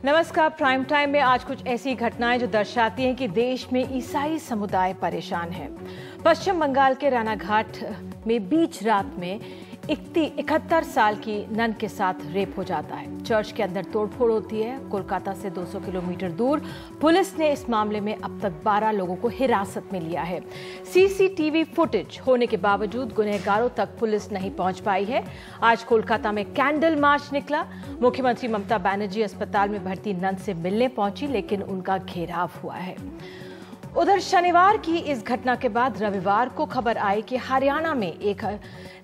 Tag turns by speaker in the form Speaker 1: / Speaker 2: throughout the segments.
Speaker 1: नमस्कार। Prime time में आज कुछ ऐसी घटनाएं जो दर्शाती हैं कि देश में ईसाई समुदाय परेशान है। पश्चिम बंगाल के रानाघाट में बीच रात में 71 साल की नन के साथ रेप हो जाता है। चर्च के अंदर तोड़फोड़ होती है। कोलकाता से 200 किलोमीटर दूर पुलिस ने इस मामले में अब तक 12 लोगों को हिरासत में लिया है। सीसीटीवी फुटेज होने के बावजूद गुनहगारों तक पुलिस नहीं पहुंच पाई है। आज कोलकाता में कैंडल मार्च निकला। मुख्यमंत्री ममता बनर्जी अस्पताल में भर्ती नन से मिलने पहुंची, लेकिन उनका घेराव हुआ है। उधर शनिवार की इस घटना के बाद रविवार को खबर आई कि हरियाणा में एक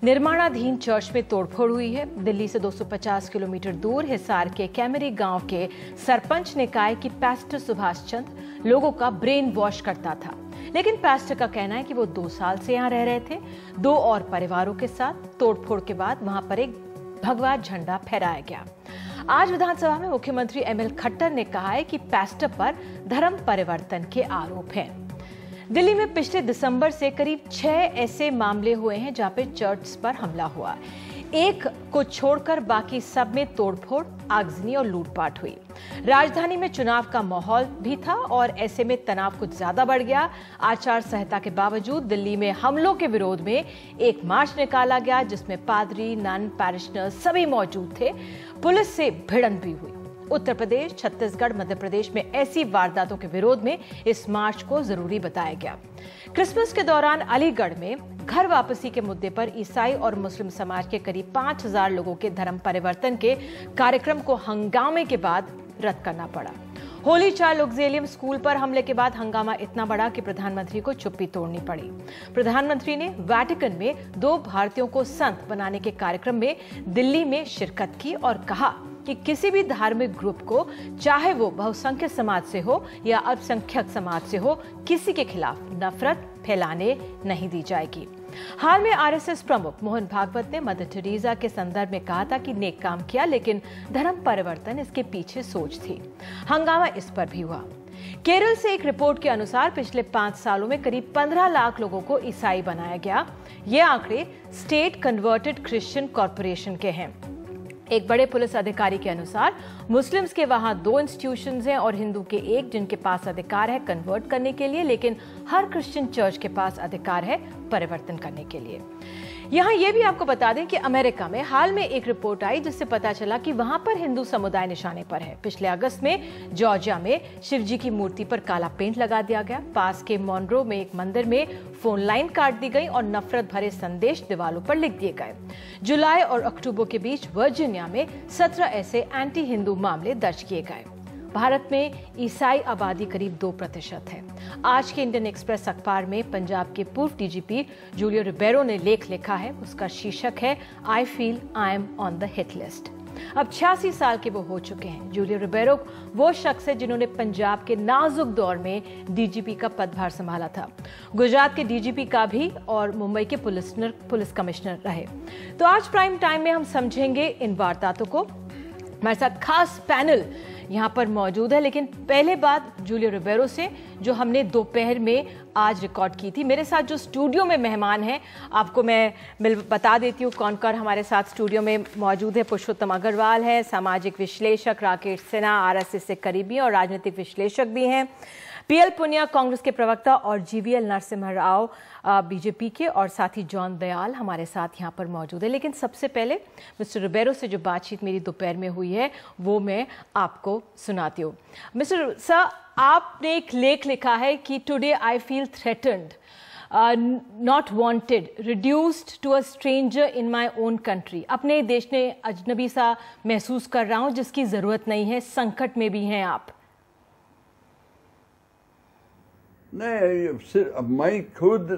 Speaker 1: निर्माणाधीन चर्च में तोड़फोड़ हुई है। दिल्ली से 250 किलोमीटर दूर हिसार के कैमरी गांव के सरपंच ने कहा कि पास्टर सुभाष चंद्र लोगों का ब्रेन वॉश करता था, लेकिन पास्टर का कहना है कि वो 2 साल से यहाँ रह रहे थे। 2 और परिवारों के साथ तोड़फोड़ के बाद वहां पर एक भगवा झंडा फहराया गया। आज विधानसभा में मुख्यमंत्री एमएल खट्टर ने कहा है कि पास्टर पर धर्म परिवर्तन के आरोप हैं। दिल्ली में पिछले दिसंबर से करीब 6 ऐसे मामले हुए हैं जहां पे चर्च पर हमला हुआ। एक को छोड़कर बाकी सब में तोड़फोड़, आगजनी और लूटपाट हुई। राजधानी में चुनाव का माहौल भी था और ऐसे में तनाव कुछ ज्यादा बढ़ गया। आचार संहिता के बावजूद दिल्ली में हमलों के विरोध में एक मार्च निकाला गया, जिसमें पादरी, नन, पैरिशनर्स सभी मौजूद थे। पुलिस से भिड़ंत भी हुई। उत्तर प्रदेश, छत्तीसगढ़, मध्य प्रदेश में ऐसी वारदातों के विरोध में इस मार्च को जरूरी बताया गया। क्रिसमस के दौरान अलीगढ़ में घर वापसी के मुद्दे पर ईसाई और मुस्लिम समाज के करीब 5000 लोगों के धर्म परिवर्तन के कार्यक्रम को हंगामे के बाद रद्द करना पड़ा। होली चाइल्ड ऑक्सिलियम स्कूल पर हमले के बाद हंगामा इतना बड़ा कि प्रधानमंत्री को चुप्पी तोड़नी पड़ी। प्रधानमंत्री ने वेटिकन में 2 भारतीयों को संत बनाने के कार्यक्रम में दिल्ली में शिरकत की और कहा कि किसी भी धार्मिक ग्रुप को, चाहे वो बहुसंख्यक समाज से हो या अल्पसंख्यक समाज से हो, किसी के खिलाफ नफरत फैलाने नहीं दी जाएगी। हाल में आरएसएस प्रमुख मोहन भागवत ने मदर टेरेसा के संदर्भ में कहा था कि नेक काम किया, लेकिन धर्म परिवर्तन इसके पीछे सोच थी। हंगामा इस पर भी हुआ। केरल से एक रिपोर्ट के अनुसार पिछले 5 सालों में करीब 15 लाख लोगों को ईसाई बनाया गया। ये आंकड़े स्टेट कन्वर्टेड क्रिश्चियन कॉर्पोरेशन के हैं। एक बड़े पुलिस अधिकारी के अनुसार मुस्लिम्स के वहां 2 इंस्टीट्यूशंस हैं और हिंदू के 1, जिनके पास अधिकार है कन्वर्ट करने के लिए, लेकिन हर क्रिश्चियन चर्च के पास अधिकार है परिवर्तन करने के लिए। यहाँ ये भी आपको बता दें कि अमेरिका में हाल में एक रिपोर्ट आई जिससे पता चला कि वहां पर हिंदू समुदाय निशाने पर है। पिछले अगस्त में जॉर्जिया में शिवजी की मूर्ति पर काला पेंट लगा दिया गया। पास के मॉनरो में एक मंदिर में फोन लाइन काट दी गई और नफरत भरे संदेश दीवारों पर लिख दिए गए। जुलाई और अक्टूबर के बीच वर्जीनिया में 17 ऐसे एंटी हिंदू मामले दर्ज किए गए। भारत में ईसाई आबादी करीब 2% है। आज के इंडियन एक्सप्रेस अखबार में पंजाब के पूर्व डीजीपी जूलियो रिबेरो ने लेख लिखा है। उसका शीर्षक है I feel I am on the hit list. अब 86 साल के वो हो चुके हैं। जूलियो रिबेरो वो शख्स है जिन्होंने पंजाब के नाजुक दौर में डीजीपी का पदभार संभाला था। गुजरात के डीजीपी का भी और मुंबई के पुलिस कमिश्नर रहे। तो आज प्राइम टाइम में हम समझेंगे इन वारदातों को। हमारे साथ खास पैनल यहाँ पर मौजूद है, लेकिन पहले बात जूलियो रिबेरो से जो हमने दोपहर में आज रिकॉर्ड की थी। मेरे साथ जो स्टूडियो में मेहमान हैं, आपको मैं बता देती हूँ कौन कौन हमारे साथ स्टूडियो में मौजूद है। पुरुषोत्तम अग्रवाल है, सामाजिक विश्लेषक, राकेश सिन्हा आरएसएस से करीबी और राजनीतिक विश्लेषक भी हैं, पीएल पुनिया कांग्रेस के प्रवक्ता और जीवीएल नरसिम्हा राव बीजेपी के, और साथ ही जॉन दयाल हमारे साथ यहाँ पर मौजूद है। लेकिन सबसे पहले मिस्टर रिबेरो से जो बातचीत मेरी दोपहर में हुई है वो मैं आपको सुनाती हूँ। मिस्टर सर, आपने एक लेख लिखा है कि today I feel threatened, not wanted, reduced to a stranger in my own country. अपने देश में अजनबी सा महसूस कर रहा हूँ जिसकी जरूरत नहीं है। संकट में भी हैं आप।
Speaker 2: नहीं, मैं खुद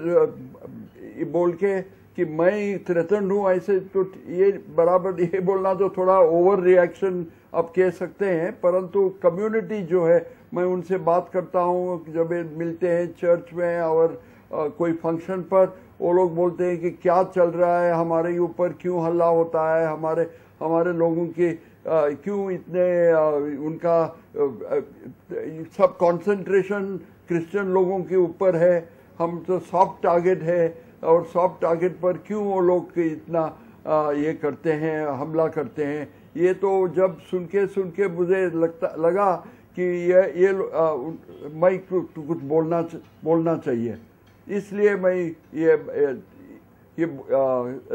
Speaker 2: बोल के कि मैं थ्रेटन्ड हूँ ऐसे तो ये बराबर, ये बोलना तो थोड़ा ओवर रिएक्शन आप कह सकते हैं। परंतु कम्युनिटी जो है, मैं उनसे बात करता हूँ जब मिलते हैं चर्च में और कोई फंक्शन पर, वो लोग बोलते हैं कि क्या चल रहा है हमारे ऊपर, क्यों हल्ला होता है, हमारे लोगों की क्यों इतने उनका सब कंसंट्रेशन क्रिश्चियन लोगों के ऊपर है। हम तो सॉफ्ट टारगेट है और सॉफ्ट टारगेट पर क्यों वो लोग इतना ये करते हैं, हमला करते हैं। ये तो जब सुन के मुझे लगा कि ये मैं कुछ बोलना चाहिए, इसलिए मैं ये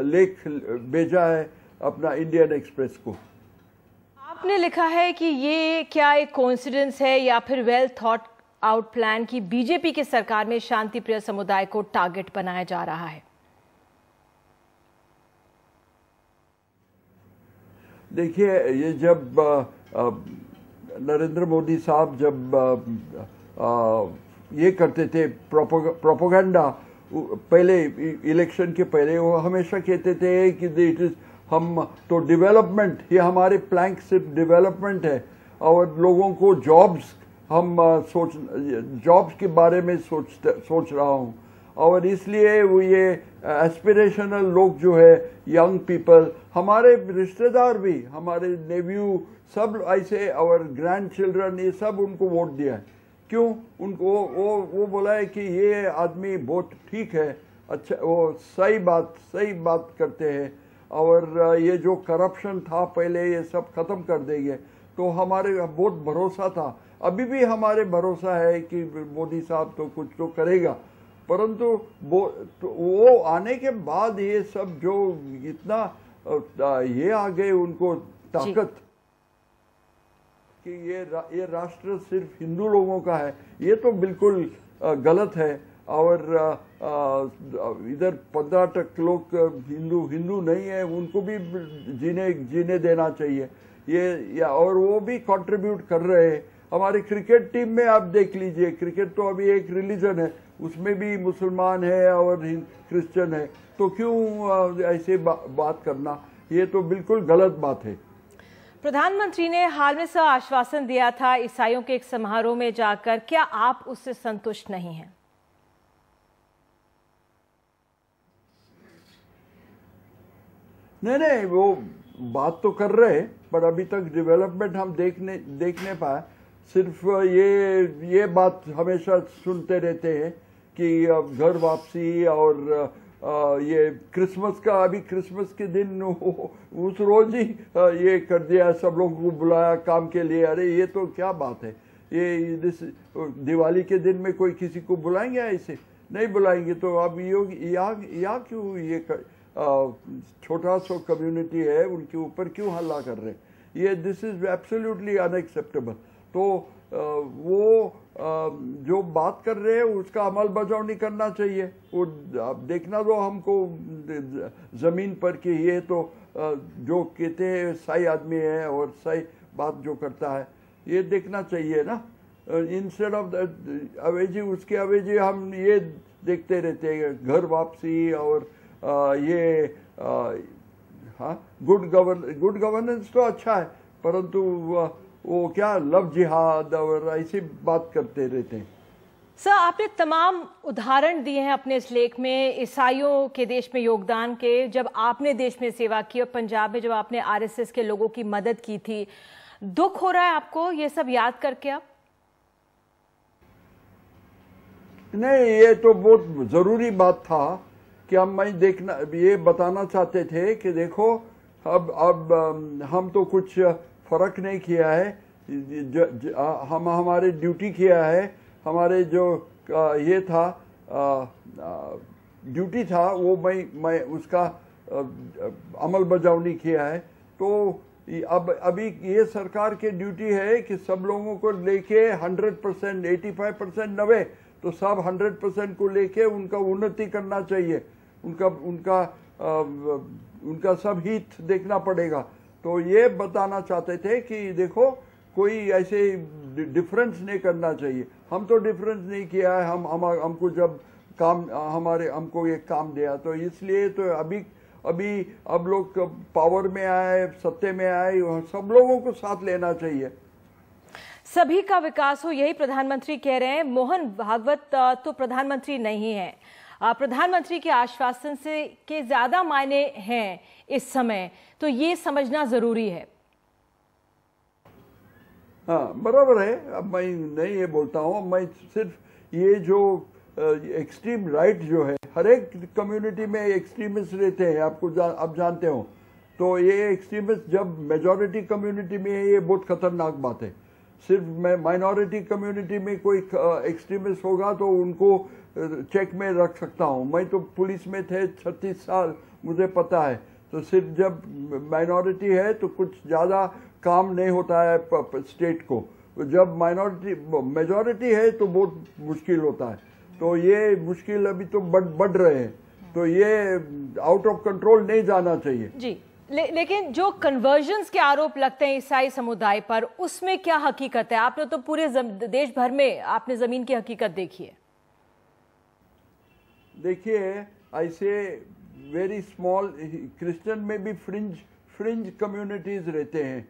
Speaker 2: लेख भेजा है अपना इंडियन एक्सप्रेस को।
Speaker 1: आपने लिखा है कि ये क्या एक कोइंसिडेंस है या फिर वेल थॉट आउट प्लान की बीजेपी की सरकार में शांति प्रिय समुदाय को टारगेट बनाया जा रहा है?
Speaker 2: देखिए, ये जब नरेंद्र मोदी साहब जब ये करते थे प्रोपोगंडा, पहले इलेक्शन के पहले वो हमेशा कहते थे कि इट इज हम तो डेवलपमेंट, ये हमारे प्लैंक सिर्फ डेवलपमेंट है और लोगों को जॉब्स, हम जॉब्स के बारे में सोच रहा हूँ। और इसलिए वो ये एस्पिरेशनल लोग जो है, यंग पीपल, हमारे रिश्तेदार भी, हमारे नेव्यू, सब ऐसे और ग्रैंड चिल्ड्रन, ये सब उनको वोट दिया है। क्यों? उनको वो बोला है कि ये आदमी बहुत ठीक है, अच्छा, वो सही बात करते हैं और ये जो करप्शन था पहले ये सब खत्म कर देंगे। तो हमारे बहुत भरोसा था, अभी भी हमारे भरोसा है कि मोदी साहब तो कुछ तो करेगा। परंतु वो आने के बाद ये सब जो इतना ये आ गए उनको ताकत कि ये राष्ट्र सिर्फ हिंदू लोगों का है, ये तो बिल्कुल गलत है। और इधर 15% लोग हिंदू नहीं है, उनको भी जीने देना चाहिए ये, और वो भी कंट्रीब्यूट कर रहे हैं। हमारी क्रिकेट टीम में आप देख लीजिए, क्रिकेट तो अभी एक रिलीजन है, उसमें भी मुसलमान है और क्रिश्चियन है, तो क्यों ऐसे बात करना, ये तो बिल्कुल गलत बात है।
Speaker 1: प्रधानमंत्री ने हाल में आश्वासन दिया था ईसाइयों के एक समारोह में जाकर, क्या आप उससे संतुष्ट नहीं हैं?
Speaker 2: नहीं, वो बात तो कर रहे हैं, पर अभी तक डेवलपमेंट हम देख नहीं पाए। सिर्फ ये बात हमेशा सुनते रहते हैं कि घर वापसी और ये क्रिसमस का, अभी क्रिसमस के दिन उस रोज ही ये कर दिया, सब लोगों को बुलाया काम के लिए। अरे ये तो क्या बात है, ये दिवाली के दिन में कोई किसी को बुलाएंगे? ऐसे नहीं बुलाएंगे। तो अब यहाँ क्यों ये छोटा सा कम्युनिटी है, उनके ऊपर क्यों हल्ला कर रहे हैं? ये दिस इज एब्सोल्युटली अनएक्सेप्टेबल। तो वो जो बात कर रहे हैं उसका अमल बजावनी करना चाहिए। वो देखना दो हमको जमीन पर कि ये तो जो कहते हैं सही आदमी है और सही बात जो करता है, ये देखना चाहिए ना। इंस्टेड ऑफ अवेजी, उसके अवेजी हम ये देखते रहते हैं घर वापसी और ये हाँ, गुड गवर्नेंस तो अच्छा है, परंतु वो क्या लव जिहाद और ऐसी बात करते रहते हैं।
Speaker 1: सर, आपने तमाम उदाहरण दिए हैं अपने इस लेख में ईसाइयों के देश में योगदान के, जब आपने देश में सेवा की और पंजाब में जब आपने आरएसएस के लोगों की मदद की थी। दुख हो रहा है आपको ये सब याद करके? आप
Speaker 2: नहीं, ये तो बहुत जरूरी बात था कि ये बताना चाहते थे कि देखो अब हम तो कुछ फर्क नहीं किया है, हम हमारे ड्यूटी किया है, हमारे जो ये था ड्यूटी था वो मैं उसका अमल बजावनी किया है। तो अब अभी ये सरकार की ड्यूटी है कि सब लोगों को लेके 100%, 85%, 90, तो सब 100% को लेके उनका उन्नति करना चाहिए, उनका सब हित देखना पड़ेगा। तो ये बताना चाहते थे कि देखो कोई ऐसे डिफरेंस नहीं करना चाहिए। हम तो डिफरेंस नहीं किया है, हमको जब हमको ये काम दिया, तो इसलिए तो अभी अब लोग पावर में आए, सत्ते में आए, सब लोगों को साथ लेना चाहिए।
Speaker 1: सभी का विकास हो, यही प्रधानमंत्री कह रहे हैं। मोहन भागवत तो प्रधानमंत्री नहीं है, प्रधानमंत्री के आश्वासन से के ज्यादा मायने हैं इस समय, तो ये समझना जरूरी है।
Speaker 2: हाँ, बराबर है। अब मैं नहीं ये बोलता हूँ, मैं सिर्फ ये जो एक्सट्रीम राइट जो है, हर एक कम्युनिटी में एक्सट्रीमिस्ट रहते हैं, आप जानते हो। तो ये एक्सट्रीमिस्ट जब मेजॉरिटी कम्युनिटी में है, ये बहुत खतरनाक बात है। सिर्फ मैं माइनॉरिटी कम्युनिटी में कोई एक्सट्रीमिस्ट होगा तो उनको चेक में रख सकता हूँ। मैं तो पुलिस में थे 36 साल, मुझे पता है। तो सिर्फ जब माइनॉरिटी है तो कुछ ज़्यादा काम नहीं होता है स्टेट को, जब मेजॉरिटी है तो बहुत मुश्किल होता है। तो ये मुश्किल अभी तो बढ़ रहे हैं, तो ये आउट ऑफ कंट्रोल नहीं जाना चाहिए
Speaker 1: जी। लेकिन जो कन्वर्जन्स के आरोप लगते हैं ईसाई समुदाय पर, उसमें क्या हकीकत है? आपने तो पूरे देश भर में आपने जमीन की हकीकत देखी है।
Speaker 2: देखिए, ऐसे वेरी स्मॉल क्रिश्चियन में भी फ्रिंज कम्युनिटीज रहते हैं।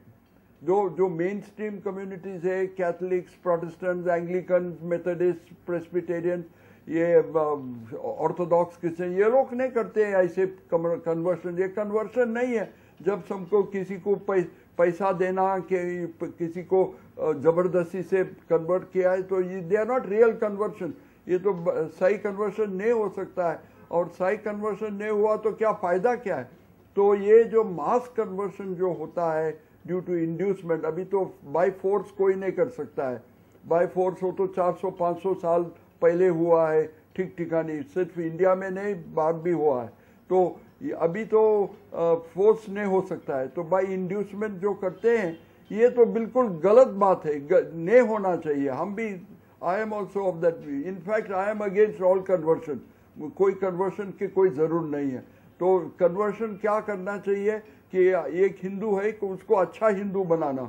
Speaker 2: जो मेन स्ट्रीम कम्युनिटीज है, Catholics, Protestants, Anglican, Methodist, Presbyterian, ये ऑर्थोडॉक्स क्रिश्चियन, ये लोग नहीं करते हैं ऐसे कन्वर्शन। ये कन्वर्शन नहीं है। जब सबको किसी को पैसा देना, किसी को जबरदस्ती से कन्वर्ट किया है, तो ये they are not real conversion. ये तो सही कन्वर्शन नहीं हो सकता है, और सही कन्वर्शन नहीं हुआ तो क्या फायदा क्या है? तो ये जो मास कन्वर्शन जो होता है ड्यू टू इंड्यूसमेंट, अभी तो बाय फोर्स कोई नहीं कर सकता है। बाय फोर्स हो तो 400-500 साल पहले हुआ है, ठीक ठिकानी, सिर्फ इंडिया में नहीं, बाहर भी हुआ है। तो अभी तो फोर्स नहीं हो सकता है। तो बाय इंड्यूसमेंट जो करते हैं, ये तो बिल्कुल गलत बात है, नहीं होना चाहिए। हम भी, I am also of that, in fact I am against all conversion. कोई कन्वर्शन की कोई जरूर नहीं है। तो कन्वर्शन क्या करना चाहिए कि एक हिंदू है कि उसको अच्छा हिंदू बनाना,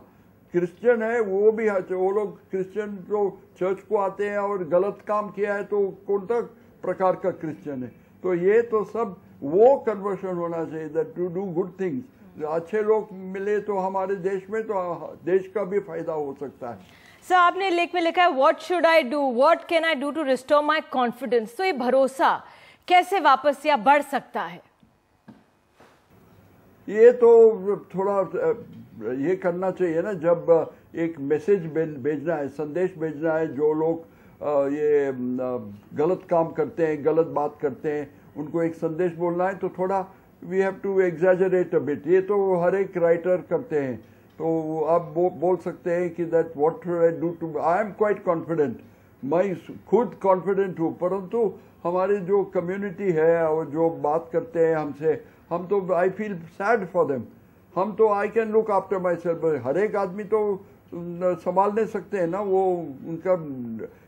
Speaker 2: क्रिश्चियन है वो भी, वो लोग क्रिश्चियन जो चर्च को आते हैं और गलत काम किया है तो कौन सा प्रकार का क्रिश्चियन है? तो ये तो सब वो कन्वर्शन होना चाहिए, that to do good things. अच्छे लोग मिले तो हमारे देश में, तो देश का भी फायदा हो सकता है।
Speaker 1: सर, आपने लेख में लिखा है, what should I do, what can I do to restore my confidence. तो ये भरोसा कैसे वापस या बढ़ सकता है?
Speaker 2: ये तो थोड़ा ये करना चाहिए ना, जब एक मैसेज भेजना है, संदेश भेजना है, जो लोग ये गलत काम करते हैं, गलत बात करते हैं, उनको एक संदेश बोलना है, तो थोड़ा we have to exaggerate a bit. ये तो हर एक राइटर करते हैं। तो आप बोल सकते हैं कि that what should I do to, I am quite confident, मैं खुद कॉन्फिडेंट हूँ, परंतु हमारी जो कम्युनिटी है और जो बात करते हैं हमसे, हम तो I feel sad for them. हम तो I can look after myself. हर एक आदमी तो संभाल नहीं सकते हैं ना, वो उनका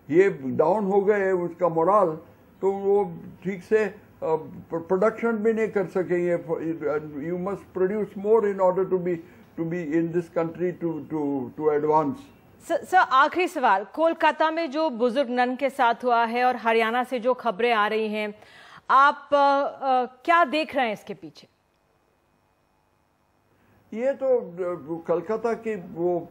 Speaker 2: ये डाउन हो गए, उसका मोरल, तो वो ठीक से प्रोडक्शन भी नहीं कर सकेंगे। You must produce more in order to be in this country to advance.
Speaker 1: Sir, आखिरी सवाल, कोलकाता में जो बुजुर्ग नन के साथ हुआ है और हरियाणा से जो खबरें आ रही हैं, आप क्या देख रहे हैं इसके पीछे?
Speaker 2: ये तो कलकत्ता की वो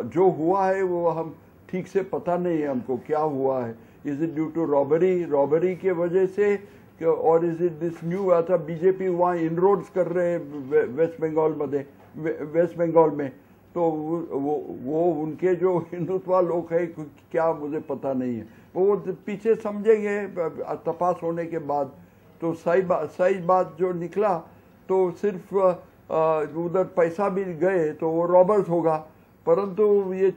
Speaker 2: जो हुआ है वो हम ठीक से पता नहीं है हमको क्या हुआ है। Is it due to robbery के वजह से, और इज इट दिस न्यू आता बीजेपी वहाँ इनरोड्स कर रहे हैं वेस्ट बंगाल में, तो वो उनके जो हिंदुत्व लोग है क्या, मुझे पता नहीं है। वो पीछे समझेंगे तपास होने के बाद। तो सही बात जो निकला, तो सिर्फ उधर पैसा भी गए तो वो रॉबर्स होगा, परंतु ये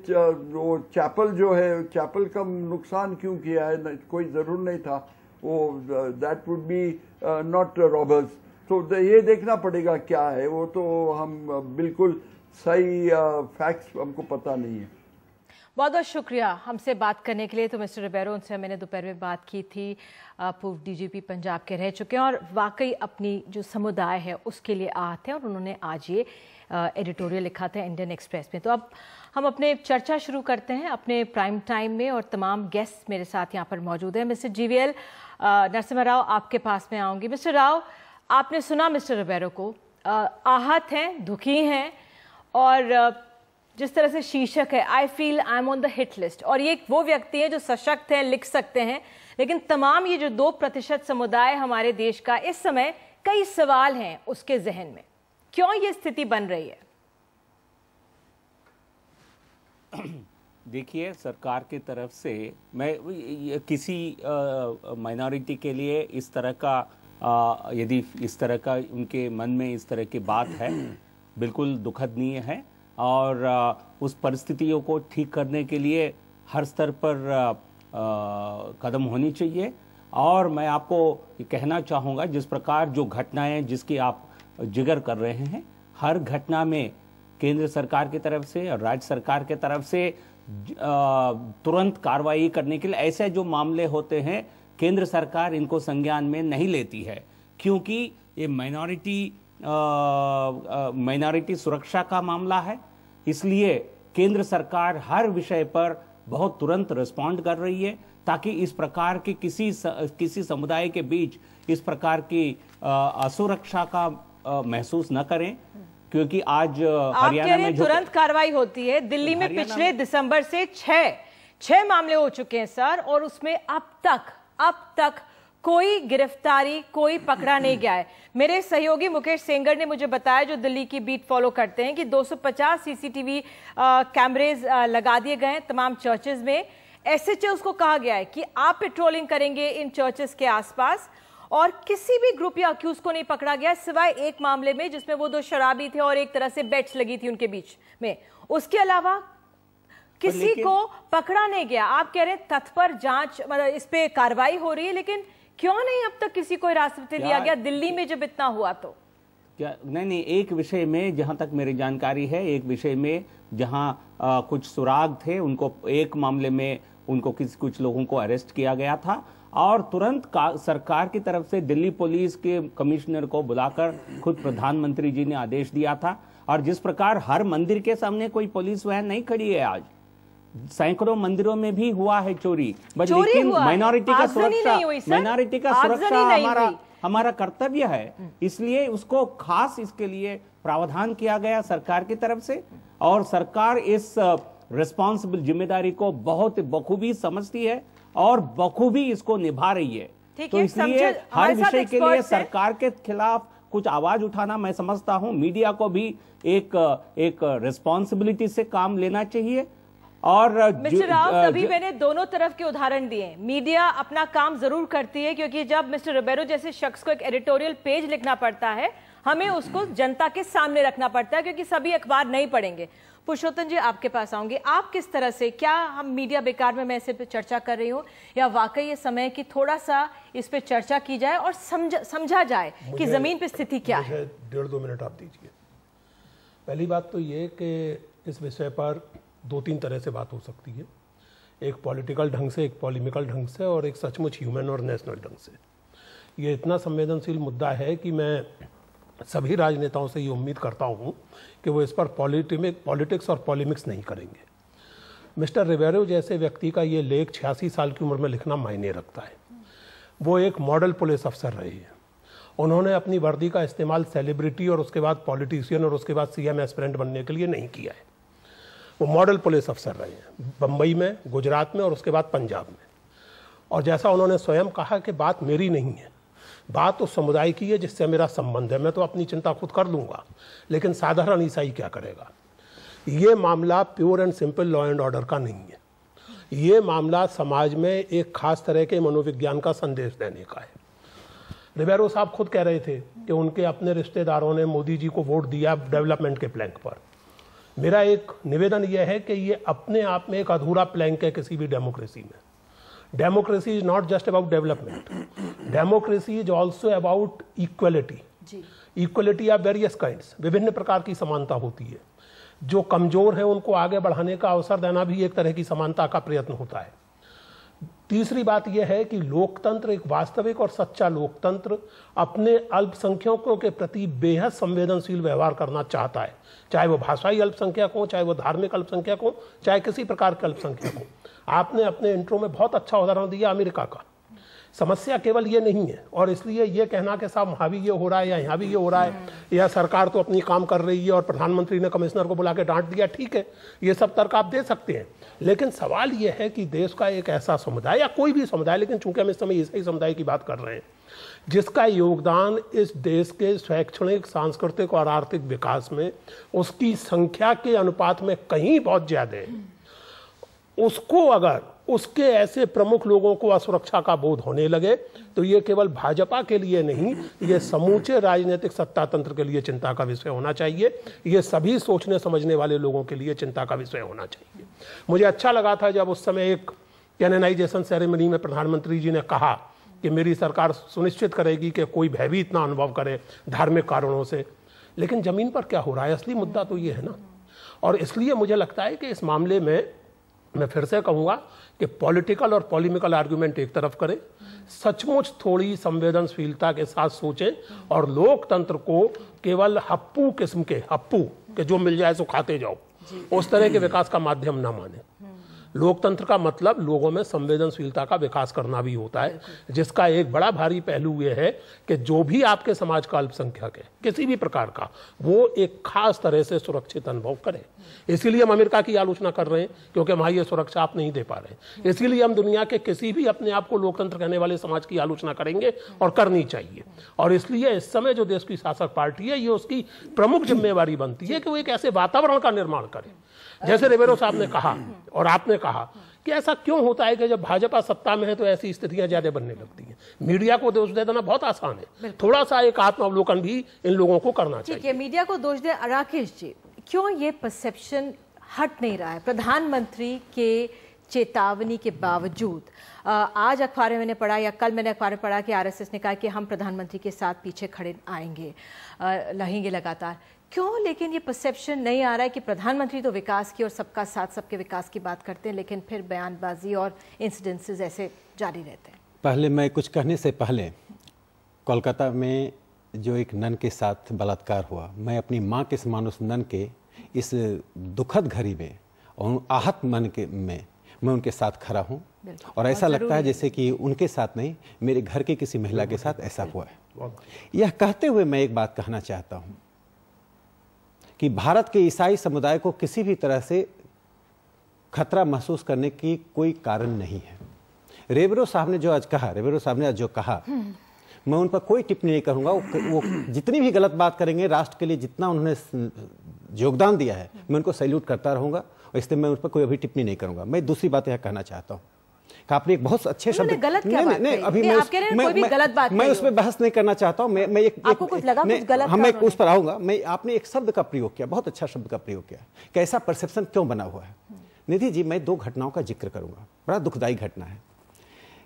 Speaker 2: वो चैपल जो है, चैपल का नुकसान क्यों किया है, कोई जरूर नहीं था वो, that would be not robbers. तो ये देखना पड़ेगा क्या है वो, तो हम बिल्कुल सही फैक्ट्स हमको पता नहीं है।
Speaker 1: बहुत बहुत शुक्रिया हमसे बात करने के लिए। तो मिस्टर रिबेरो, उनसे मैंने दोपहर में बात की थी, पूर्व डीजीपी पंजाब के रह चुके हैं और वाकई अपनी जो समुदाय है उसके लिए आहत हैं, और उन्होंने आज ये एडिटोरियल लिखा था इंडियन एक्सप्रेस में। तो अब हम अपने चर्चा शुरू करते हैं अपने प्राइम टाइम में, और तमाम गेस्ट मेरे साथ यहाँ पर मौजूद हैं। मिस्टर जीवीएल नरसिम्हा राव, आपके पास में आऊँगी। मिस्टर राव, आपने सुना मिस्टर रिबेरो को, आहत हैं, दुखी हैं, और जिस तरह से शीर्षक है, I feel I am on the hit list, और ये वो व्यक्ति है जो सशक्त है, लिख सकते हैं, लेकिन तमाम ये जो 2% समुदाय हमारे देश का, इस समय कई सवाल हैं उसके जहन में। क्यों ये स्थिति बन रही है?
Speaker 3: देखिए, सरकार की तरफ से मैं किसी माइनॉरिटी के लिए इस तरह का यदि इस तरह का उनके मन में इस तरह की बात है, बिल्कुल दुखदनीय है। और उस परिस्थितियों को ठीक करने के लिए हर स्तर पर कदम होनी चाहिए। और मैं आपको ये कहना चाहूँगा, जिस प्रकार जो घटनाएं जिसकी आप जिक्र कर रहे हैं, हर घटना में केंद्र सरकार की तरफ से और राज्य सरकार की तरफ से तुरंत कार्रवाई करने के लिए ऐसे जो मामले होते हैं, केंद्र सरकार इनको संज्ञान में नहीं लेती है, क्योंकि ये माइनॉरिटी सुरक्षा का मामला है। इसलिए केंद्र सरकार हर विषय पर बहुत तुरंत रिस्पॉन्ड कर रही है, ताकि इस प्रकार की किसी समुदाय के बीच इस प्रकार की असुरक्षा का महसूस न करें। क्योंकि आज हरियाणा में
Speaker 1: तुरंत कार्रवाई होती है। दिल्ली में पिछले दिसंबर से छह मामले हो चुके हैं सर, और उसमें अब तक कोई गिरफ्तारी, कोई पकड़ा नहीं गया है। मेरे सहयोगी मुकेश सेंगर ने मुझे बताया, जो दिल्ली की बीट फॉलो करते हैं, कि 250 सीसीटीवी कैमरेज लगा दिए गए हैं तमाम चर्चेज में। एसएचओ को कहा गया है कि आप पेट्रोलिंग करेंगे इन चर्चेस के आसपास, और किसी भी ग्रुप या अक्यूज को नहीं पकड़ा गया, सिवाय एक मामले में जिसमें वो 2 शराबी थे और एक तरह से बेट्स लगी थी उनके बीच में। उसके अलावा किसी को पकड़ा नहीं गया। आप कह रहे हैं तत्पर जांच, मतलब इस पे कार्रवाई हो रही है, लेकिन क्यों नहीं अब तक किसी को हिरासत में लिया गया, दिल्ली में जब इतना हुआ तो?
Speaker 3: क्या नहीं, एक विषय में जहां तक मेरी जानकारी है, एक विषय में जहां कुछ सुराग थे, उनको एक मामले में उनको कुछ लोगों को अरेस्ट किया गया था, और तुरंत सरकार की तरफ से दिल्ली पुलिस के कमिश्नर को बुलाकर खुद प्रधानमंत्री जी ने आदेश दिया था। और जिस प्रकार हर मंदिर के सामने कोई पुलिस वैन नहीं खड़ी है, आज सैकड़ों मंदिरों में भी हुआ है चोरी, लेकिन माइनॉरिटी का सुरक्षा हमारा कर्तव्य है, इसलिए उसको खास इसके लिए प्रावधान किया गया सरकार की तरफ से। और सरकार इस रिस्पॉन्सिबल जिम्मेदारी को बहुत बखूबी समझती है और बखूबी इसको निभा रही है। तो इसलिए हर विषय के लिए सरकार के खिलाफ कुछ आवाज उठाना, मैं समझता हूं मीडिया को भी एक रिस्पॉन्सिबिलिटी से काम लेना चाहिए। और
Speaker 1: मिस्टर राव, अभी मैंने दोनों तरफ के उदाहरण दिए। मीडिया अपना काम जरूर करती है, क्योंकि जब मिस्टर रिबेरो जैसे शख्स को एक एडिटोरियल पेज लिखना पड़ता है, हमें उसको जनता के सामने रखना पड़ता है, क्योंकि सभी अखबार नहीं पढ़ेंगे। पुरुषोत्तम जी, आपके पास आऊंगे। आप किस तरह से, क्या हम मीडिया बेकार में मैं इस पे चर्चा कर रही हूँ, या वाकई ये समय कि थोड़ा सा इस पे चर्चा की जाए और समझा जाए कि जमीन पे स्थिति क्या है?
Speaker 4: 1.5-2 मिनट आप दीजिए। पहली बात तो ये कि इस विषय पर 2-3 तरह से बात हो सकती है। एक पॉलिटिकल ढंग से, एक पॉलिमिकल ढंग से, और एक सचमुच ह्यूमन और नेशनल ढंग से। ये इतना संवेदनशील मुद्दा है कि मैं सभी राजनेताओं से ये उम्मीद करता हूँ कि वो इस पर पॉलिटिक्स और पॉलिमिक्स नहीं करेंगे। मिस्टर रिबेरो जैसे व्यक्ति का ये लेख 86 साल की उम्र में लिखना मायने रखता है। वो एक मॉडल पुलिस अफसर रहे हैं। उन्होंने अपनी वर्दी का इस्तेमाल सेलिब्रिटी और उसके बाद पॉलिटिशियन और उसके बाद सीएम एस्पिरेंट बनने के लिए नहीं किया है। वो मॉडल पुलिस अफसर रहे हैं, बम्बई में, गुजरात में और उसके बाद पंजाब में। और जैसा उन्होंने स्वयं कहा कि बात मेरी नहीं है, बात उस समुदाय की है जिससे मेरा संबंध है। मैं तो अपनी चिंता खुद कर लूँगा, लेकिन साधारण ईसाई क्या करेगा? ये मामला pure and simple law and order का नहीं है। ये मामला समाज में एक खास तरह के मनोविज्ञान का संदेश देने का है। रिबेरो साहब खुद कह रहे थे कि उनके अपने रिश्तेदारों ने मोदी जी को वोट दिया डेवलपमेंट के प्लैंक पर। मेरा एक निवेदन यह है कि ये अपने आप में एक अधूरा प्लैंक है किसी भी डेमोक्रेसी में। Democracy is not just about development, democracy is also about equality. Equality of various kinds, विभिन्न प्रकार की समानता होती है। जो कमजोर है उनको आगे बढ़ाने का अवसर देना भी एक तरह की समानता का प्रयत्न होता है। तीसरी बात यह है कि लोकतंत्र, एक वास्तविक और सच्चा लोकतंत्र, अपने अल्पसंख्यकों के प्रति बेहद संवेदनशील व्यवहार करना चाहता है, चाहे वो भाषाई अल्पसंख्यक हो, चाहे वो धार्मिक अल्पसंख्यक हो, चाहे किसी प्रकार के अल्पसंख्यक हो। आपने अपने इंट्रो में बहुत अच्छा उदाहरण दिया अमेरिका का। समस्या केवल ये नहीं है, और इसलिए ये कहना कि साहब वहाँ भी ये हो रहा है या यहाँ भी ये हो रहा है, या सरकार तो अपनी काम कर रही है और प्रधानमंत्री ने कमिश्नर को बुला के डांट दिया, ठीक है, ये सब तर्क आप दे सकते हैं। लेकिन सवाल ये है कि देश का एक ऐसा समुदाय या कोई भी समुदाय, लेकिन चूंकि हम इस समय ईसाई समुदाय की बात कर रहे हैं, जिसका योगदान इस देश के शैक्षणिक, सांस्कृतिक और आर्थिक विकास में उसकी संख्या के अनुपात में कहीं बहुत ज्यादा है। उसको अगर उसके ऐसे प्रमुख लोगों को असुरक्षा का बोध होने लगे तो ये केवल भाजपा के लिए नहीं, ये समूचे राजनीतिक सत्ता तंत्र के लिए चिंता का विषय होना चाहिए। ये सभी सोचने समझने वाले लोगों के लिए चिंता का विषय होना चाहिए। मुझे अच्छा लगा था जब उस समय एक कैनोनाइजेशन सेरेमनी में प्रधानमंत्री जी ने कहा कि मेरी सरकार सुनिश्चित करेगी कि कोई भयभीत ना अनुभव करे धार्मिक कारणों से। लेकिन जमीन पर क्या हो रहा है, असली मुद्दा तो ये है ना। और इसलिए मुझे लगता है कि इस मामले में मैं फिर से कहूंगा कि पॉलिटिकल और पॉलिमिकल आर्गुमेंट एक तरफ करें, सचमुच थोड़ी संवेदनशीलता के साथ सोचें और लोकतंत्र को केवल हप्पू किस्म के, हप्पू के जो मिल जाए सो खाते जाओ, उस तरह के विकास का माध्यम ना माने। लोकतंत्र का मतलब लोगों में संवेदनशीलता का विकास करना भी होता है, जिसका एक बड़ा भारी पहलू यह है कि जो भी आपके समाज का अल्पसंख्यक है किसी भी प्रकार का, वो एक खास तरह से सुरक्षित अनुभव करे। इसीलिए हम अमेरिका की आलोचना कर रहे हैं, क्योंकि वहां ये सुरक्षा आप नहीं दे पा रहे। इसीलिए हम दुनिया के किसी भी अपने आप को लोकतंत्र कहने वाले समाज की आलोचना करेंगे और करनी चाहिए। और इसलिए इस समय जो देश की शासक पार्टी है, ये उसकी प्रमुख जिम्मेवारी बनती है कि वो एक ऐसे वातावरण का निर्माण करे, जैसे रिबेरो साहब ने कहा और आपने कहा कि ऐसा क्यों होता है कि जब भाजपा सत्ता में है तो ऐसी स्थितियां ज्यादा बनने लगती हैं। मीडिया को दोष दे देना बहुत आसान है, थोड़ा सा एक आत्मावलोकन भी इन लोगों को करना चाहिए।
Speaker 1: ठीक है, मीडिया को दोष दे। राकेश जी, क्यों ये परसेप्शन हट नहीं रहा है प्रधानमंत्री के चेतावनी के बावजूद? आज अखबार में मैंने पढ़ा या कल मैंने अखबार में पढ़ा कि आरएसएस ने कहा कि हम प्रधानमंत्री के साथ पीछे खड़े आएंगे, रहेंगे लगातार। क्यों लेकिन ये परसेप्शन नहीं आ रहा है कि प्रधानमंत्री तो विकास की और सबका साथ सबके विकास की बात करते हैं, लेकिन फिर बयानबाजी और इंसिडेंसेस ऐसे जारी रहते हैं?
Speaker 5: पहले मैं कुछ कहने से पहले, कोलकाता में जो एक नन के साथ बलात्कार हुआ, मैं अपनी माँ के समान उस नन के इस दुखद घड़ी में और आहत मन के में मैं उनके साथ खड़ा हूँ। और ऐसा लगता है जैसे कि उनके साथ नहीं, मेरे घर की किसी महिला के साथ ऐसा हुआ है। यह कहते हुए मैं एक बात कहना चाहता हूँ कि भारत के ईसाई समुदाय को किसी भी तरह से खतरा महसूस करने की कोई कारण नहीं है। रिबेरो साहब ने जो आज कहा, रिबेरो साहब ने आज जो कहा, मैं उन पर कोई टिप्पणी नहीं करूंगा। वो जितनी भी गलत बात करेंगे, राष्ट्र के लिए जितना उन्होंने योगदान दिया है, मैं उनको सैल्यूट करता रहूंगा और इसलिए मैं उन पर कोई अभी टिप्पणी नहीं करूंगा। मैं दूसरी बात यह कहना चाहता हूँ कि आपने एक बहुत अच्छे शब्द,
Speaker 1: गलत क्या बात
Speaker 5: नहीं, अभी मैं उसमें बहस नहीं करना चाहता हूँ। मैं एक उस पर आऊंगा। मैं आपने एक शब्द का प्रयोग किया, बहुत अच्छा शब्द का प्रयोग किया, कैसा परसेप्शन क्यों बना हुआ है। निधि जी, मैं दो घटनाओं का जिक्र करूंगा, बड़ा दुखदायी घटना है।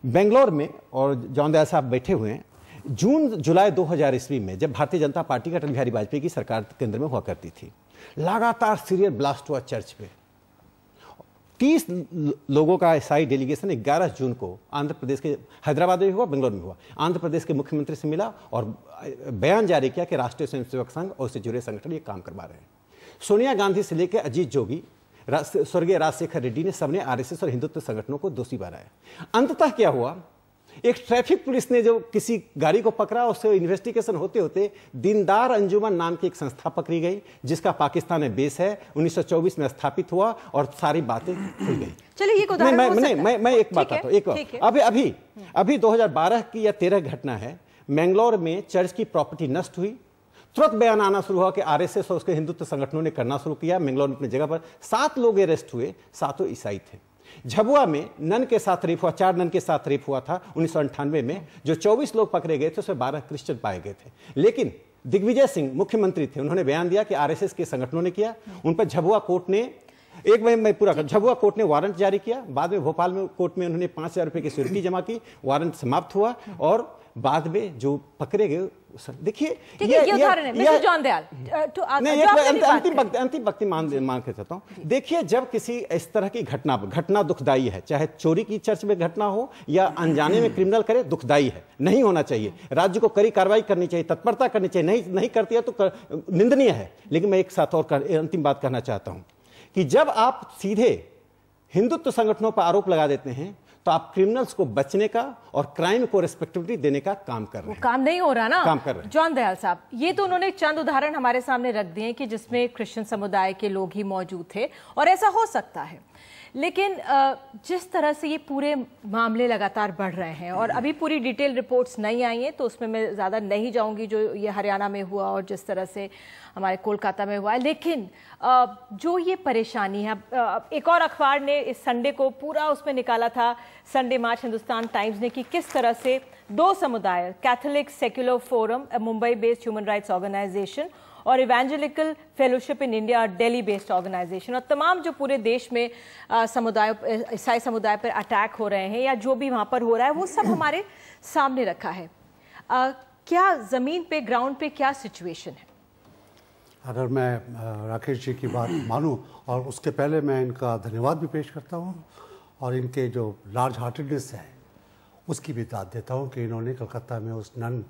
Speaker 5: बेंगलोर में, और जॉन दयाल साहब बैठे हुए हैं, जून जुलाई 2000 ईस्वी में जब भारतीय जनता पार्टी का अटल बिहारी वाजपेयी की सरकार केंद्र में हुआ करती थी, लगातार सीरियल ब्लास्ट हुआ चर्च पे। 30 लोगों का ईसाई डेलीगेशन 11 जून को आंध्र प्रदेश के हैदराबाद में हुआ, बेंगलोर में हुआ, आंध्र प्रदेश के मुख्यमंत्री से मिला और बयान जारी किया कि राष्ट्रीय स्वयंसेवक संघ और उससे जुड़े संगठन ये काम करवा रहे हैं। सोनिया गांधी से लेकर अजीत जोगी, स्वर्गीय राजशेखर रेड्डी ने सबने आरएसएस और हिंदुत्व संगठनों को दोषी बनाया। अंततः क्या हुआ, एक ट्रैफिक पुलिस ने जो किसी गाड़ी को पकड़ा, उससे इन्वेस्टिगेशन होते होते दीनदार अंजुमन नाम की एक संस्था पकड़ी गई, जिसका पाकिस्तान में बेस है, 1924 में स्थापित हुआ और सारी बातें खुल गई।
Speaker 1: चलिए, ये
Speaker 5: मैं एक बात आता हूँ। अभी 2012 की या 13 घटना है, मैंगलोर में चर्च की प्रॉपर्टी नष्ट हुई, तुरंत बयान आना शुरू हुआ कि आरएसएस और उसके हिंदुत्व संगठनों ने करना शुरू किया। मैंगलोर में अपनी जगह पर 7 लोग अरेस्ट हुए, 7 ईसाई थे। झबुआ में नन के साथ रेप हुआ, 4 नन के साथ रेप हुआ था 1998 में, जो 24 लोग पकड़े गए थे उसमें 12 क्रिश्चियन पाए गए थे। लेकिन दिग्विजय सिंह मुख्यमंत्री थे, उन्होंने बयान दिया कि आरएसएस के संगठनों ने किया। उन पर झबुआ कोर्ट ने झबुआ कोर्ट ने वारंट जारी किया। बाद में भोपाल में कोर्ट में उन्होंने 5000 रुपए की सिक्योरिटी जमा की, वारंट समाप्त हुआ और बाद में जो पकड़े गए, देखिए अंतिम वक्ति मान के चाहता हूँ। देखिए, जब किसी इस तरह की घटना दुखदाई है, चाहे चोरी की चर्च में घटना हो या अनजाने में क्रिमिनल करे, दुखदाई है, नहीं होना चाहिए। राज्य को कड़ी कार्रवाई करनी चाहिए, तत्परता करनी चाहिए, नहीं करती है तो निंदनीय है। लेकिन मैं एक साथ और अंतिम बात कहना चाहता हूं कि जब आप सीधे हिंदुत्व संगठनों पर आरोप लगा देते हैं तो आप क्रिमिनल्स को बचने का और क्राइम को रिस्पेक्टिविटी देने का काम कर रहे हैं।
Speaker 1: काम नहीं हो रहा ना,
Speaker 5: काम कर रहे हैं।
Speaker 1: जॉन दयाल साहब, ये तो उन्होंने चंद उदाहरण हमारे सामने रख दिए कि जिसमें क्रिश्चियन समुदाय के लोग ही मौजूद थे और ऐसा हो सकता है। लेकिन जिस तरह से ये पूरे मामले लगातार बढ़ रहे हैं और अभी पूरी डिटेल रिपोर्ट्स नहीं आई हैं, तो उसमें मैं ज़्यादा नहीं जाऊंगी। जो ये हरियाणा में हुआ और जिस तरह से हमारे कोलकाता में हुआ है। लेकिन जो ये परेशानी है, एक और अखबार ने इस संडे को पूरा उसमें निकाला था, संडे मार्च हिंदुस्तान टाइम्स ने, कि किस तरह से दो समुदाय, Catholic secular forum, Mumbai based human rights organisation, और evangelical fellowship in India, Delhi based organisation, और तमाम जो पूरे देश में समुदाय, ईसाई समुदाय पर अटैक हो रहे हैं या जो भी वहाँ पर हो रहा है, वो सब हमारे सामने रखा है। क्या ज़मीन पे, ग्राउंड पे क्या सिचुएशन है?
Speaker 6: अगर मैं राकेश जी की बात मानूं, और उसके पहले मैं इनका धन्यवाद भी पेश करता हूं और इनके जो लार्ज हार्टेडनेस है उसकी भी दाद देता हूं कि इन्होंने कलकत्ता में उस नन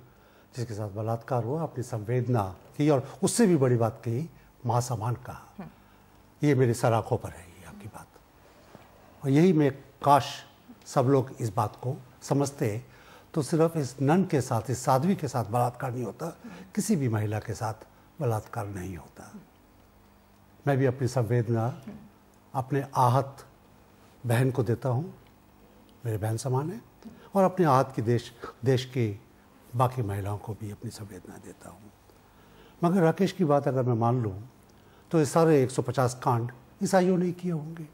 Speaker 6: जिसके साथ बलात्कार हुआ अपनी संवेदना की, और उससे भी बड़ी बात कही, महासमान कहा। ये मेरी सराखों पर है ये आपकी बात, और यही मैं काश सब लोग इस बात को समझते तो सिर्फ इस नन के साथ, इस साध्वी के साथ बलात्कार नहीं होता, किसी भी महिला के साथ बलात्कार नहीं होता। मैं भी अपनी संवेदना अपने आहत बहन को देता हूँ, मेरे बहन समान है, और अपने आहत की देश की बाकी महिलाओं को भी अपनी संवेदना देता हूँ। मगर राकेश की बात अगर मैं मान लूँ तो ये सारे 150 कांड ईसाइयों ने किए होंगे।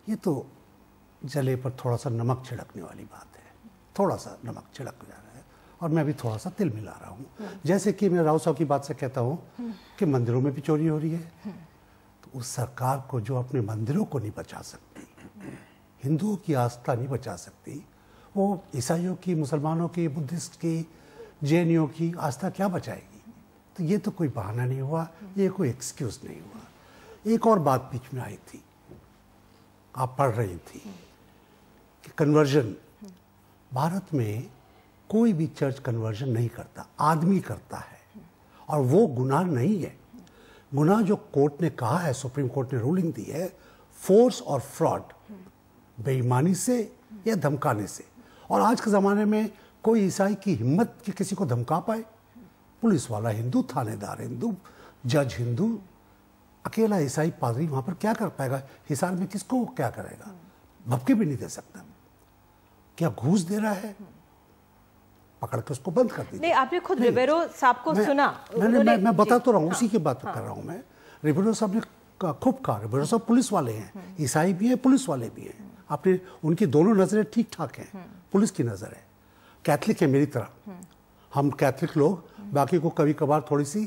Speaker 6: ये तो जले पर थोड़ा सा नमक छिड़कने वाली बात है, थोड़ा सा नमक छिड़क जा रहा है, और मैं भी थोड़ा सा तिल मिला रहा हूँ। जैसे कि मैं राव साहब की बात से कहता हूँ कि मंदिरों में भी चोरी हो रही है, तो उस सरकार को जो अपने मंदिरों को नहीं बचा सकती, हिंदुओं की आस्था नहीं बचा सकती, वो ईसाइयों की, मुसलमानों की, बुद्धिस्ट की, जैनियों की आस्था क्या बचाएगी? तो ये तो कोई बहाना नहीं हुआ, ये कोई एक्सक्यूज नहीं हुआ। एक और बात बीच में आई थी, आप पढ़ रही थी कि कन्वर्जन, भारत में कोई भी चर्च कन्वर्जन नहीं करता, आदमी करता है, और वो गुनाह नहीं है। गुनाह जो कोर्ट ने कहा है, सुप्रीम कोर्ट ने रूलिंग दी है, फोर्स और फ्रॉड, बेईमानी से या धमकाने से। और आज के ज़माने में कोई ईसाई की हिम्मत कि किसी को धमका पाए? पुलिस वाला हिंदू, थानेदार हिंदू, जज हिंदू, अकेला ईसाई पादरी वहाँ पर क्या कर पाएगा? हिसार में किसको क्या करेगा? भपके भी नहीं दे सकता। क्या घूस दे रहा है? पकड़ के उसको बंद कर दीजिए।
Speaker 1: नहीं, आपने खुद रिबेरो साहब को सुना?
Speaker 6: मैं बता तो रहा हूँ, उसी की बात कर रहा हूँ मैं। रिबेरो साहब ने खूब कहा, रिबेरो साहब पुलिस वाले हैं, ईसाई भी हैं, पुलिस वाले भी हैं। आपने, उनकी दोनों नज़रें ठीक ठाक हैं, पुलिस की नज़र है। कैथलिक है मेरी तरह, हम कैथलिक लोग बाकी को कभी कभार थोड़ी सी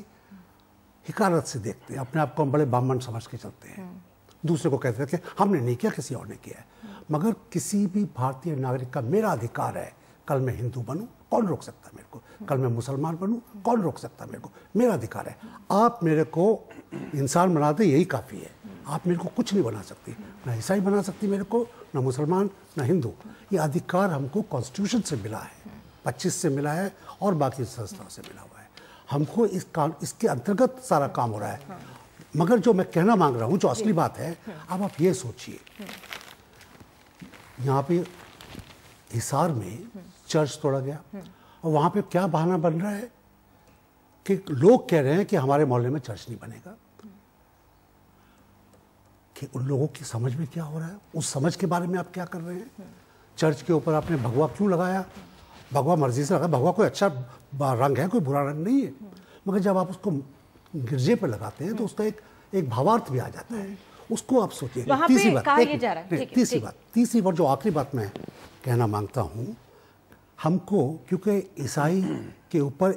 Speaker 6: हिकारत से देखते हैं, अपने आप को हम बड़े ब्राह्मण समझ के चलते हैं, दूसरे को कहते हैं कि हमने नहीं किया, किसी और ने किया है। मगर किसी भी भारतीय नागरिक का मेरा अधिकार है, कल मैं हिंदू बनूं, कौन रोक सकता है मेरे को? कल मैं मुसलमान बनूं, कौन रोक सकता है मेरे को? मेरा अधिकार है। आप मेरे को इंसान बना दे, यही काफ़ी है। आप मेरे को कुछ नहीं बना सकती, ना ईसाई बना सकती मेरे को, ना मुसलमान, ना हिंदू। ये अधिकार हमको कॉन्स्टिट्यूशन से मिला है, 25 से मिला है, और बाकी संस्थाओं से मिला हुआ है। हमको इसके अंतर्गत सारा काम हो रहा है। मगर जो मैं कहना मांग रहा हूँ, जो असली बात है, अब आप ये सोचिए, यहाँ पे हिसार में चर्च तोड़ा गया, और वहाँ पे क्या बहाना बन रहा है कि लोग कह रहे हैं कि हमारे मोहल्ले में चर्च नहीं बनेगा। कि उन लोगों की समझ में क्या हो रहा है, उस समझ के बारे में आप क्या कर रहे हैं? चर्च के ऊपर आपने भगवा क्यों लगाया? भगवा मर्जी से लगा, भगवा कोई अच्छा रंग है, कोई बुरा रंग नहीं है। मगर जब आप उसको गिरजे पर लगाते हैं तो उसका एक भावार्थ भी आ जाता है। उसको आप सोचिए। तीसरी बात, तीसरी बात जो आखिरी बात मैं कहना मांगता हूँ, हमको, क्योंकि ईसाई के ऊपर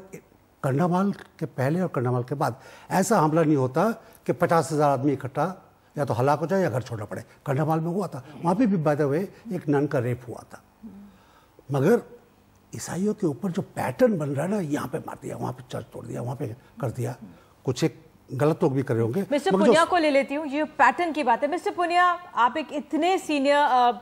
Speaker 6: कंडामाल के पहले और कंडामाल के बाद ऐसा हमला नहीं होता कि 50,000 आदमी इकट्ठा या तो हलाक हो जाए या घर छोड़ना पड़े। कंडामाल में हुआ था, वहाँ पे भी बाय द वे एक नन का रेप हुआ था। मगर ईसाइयों के ऊपर जो पैटर्न बन रहा है ना, यहाँ पे मार दिया, वहाँ पे चर्च तोड़ दिया, वहाँ पे कर दिया, कुछ एक गलत लोग भी कर रहे होंगे।
Speaker 1: मिस्टर पुनिया को ले लेती हूँ, ये पैटर्न की बात है। मिस्टर पुनिया, आप एक इतने सीनियर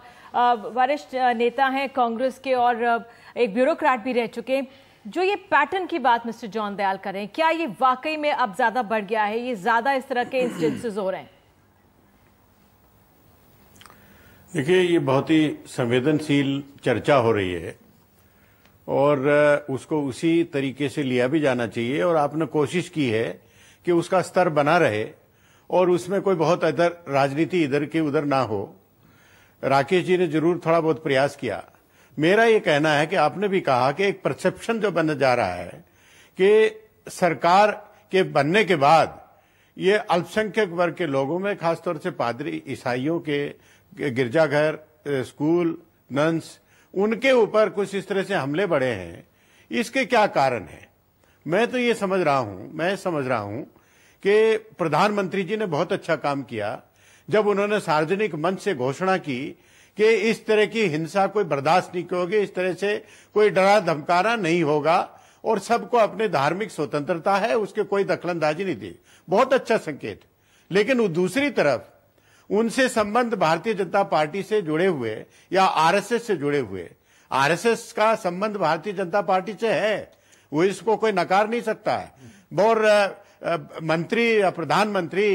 Speaker 1: वरिष्ठ नेता हैं कांग्रेस के, और एक ब्यूरोक्रेट भी रह चुके हैं। जो ये पैटर्न की बात मिस्टर जॉन दयाल कर रहे हैं, क्या ये वाकई में अब ज्यादा बढ़ गया है? ये ज्यादा इस तरह के इंस्टेंसेस हो रहे हैं?
Speaker 7: देखिए, ये बहुत ही संवेदनशील चर्चा हो रही है, और उसको उसी तरीके से लिया भी जाना चाहिए। और आपने कोशिश की है कि उसका स्तर बना रहे, और उसमें कोई बहुत इधर राजनीति इधर की उधर ना हो। राकेश जी ने जरूर थोड़ा बहुत प्रयास किया। मेरा ये कहना है कि आपने भी कहा कि एक परसेप्शन जो बन जा रहा है कि सरकार के बनने के बाद ये अल्पसंख्यक वर्ग के लोगों में, खासतौर से पादरी, ईसाइयों के गिरजाघर, स्कूल, नन्स, उनके ऊपर कुछ इस तरह से हमले बढ़े हैं। इसके क्या कारण है? मैं तो ये समझ रहा हूं कि प्रधानमंत्री जी ने बहुत अच्छा काम किया जब उन्होंने सार्वजनिक मंच से घोषणा की कि इस तरह की हिंसा कोई बर्दाश्त नहीं होगी, इस तरह से कोई डरा धमकाना नहीं होगा और सबको अपने धार्मिक स्वतंत्रता है, उसके कोई दखलंदाजी नहीं दी। बहुत अच्छा संकेत। लेकिन दूसरी तरफ उनसे संबंध भारतीय जनता पार्टी से जुड़े हुए या आरएसएस से जुड़े हुए, आरएसएस का संबंध भारतीय जनता पार्टी से है, वो इसको कोई नकार नहीं सकता है। और मंत्री या प्रधानमंत्री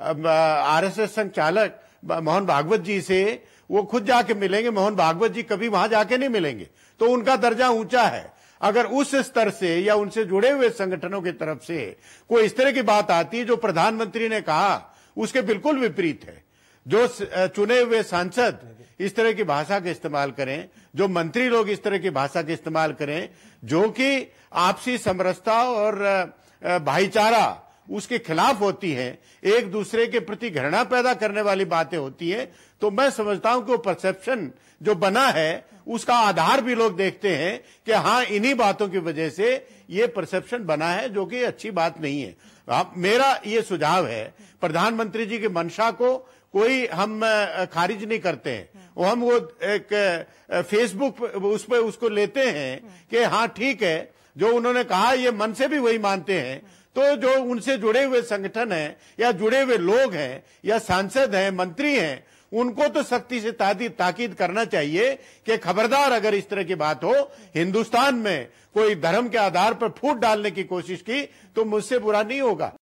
Speaker 7: आरएसएस संचालक मोहन भागवत जी से वो खुद जाके मिलेंगे, मोहन भागवत जी कभी वहां जाके नहीं मिलेंगे, तो उनका दर्जा ऊंचा है। अगर उस स्तर से या उनसे जुड़े हुए संगठनों की तरफ से कोई इस तरह की बात आती है जो प्रधानमंत्री ने कहा उसके बिल्कुल विपरीत है, जो चुने हुए सांसद इस तरह की भाषा का इस्तेमाल करें, जो मंत्री लोग इस तरह की भाषा का इस्तेमाल करें, जो कि आपसी समरसता और भाईचारा उसके खिलाफ होती है, एक दूसरे के प्रति घृणा पैदा करने वाली बातें होती है, तो मैं समझता हूं कि वो परसेप्शन जो बना है उसका आधार भी लोग देखते हैं कि हाँ, इन्हीं बातों की वजह से ये परसेप्शन बना है, जो कि अच्छी बात नहीं है। मेरा ये सुझाव है, प्रधानमंत्री जी की मंशा को कोई हम खारिज नहीं करते हैं, वो हम वो एक फेसबुक उस पर उसको लेते हैं कि हाँ ठीक है, जो उन्होंने कहा ये मन से भी वही मानते हैं। तो जो उनसे जुड़े हुए संगठन हैं या जुड़े हुए लोग हैं या सांसद हैं, मंत्री हैं, उनको तो सख्ती से ताकीद करना चाहिए कि खबरदार अगर इस तरह की बात हो, हिंदुस्तान में कोई धर्म के आधार पर फूट डालने की कोशिश की तो मुझसे बुरा नहीं होगा।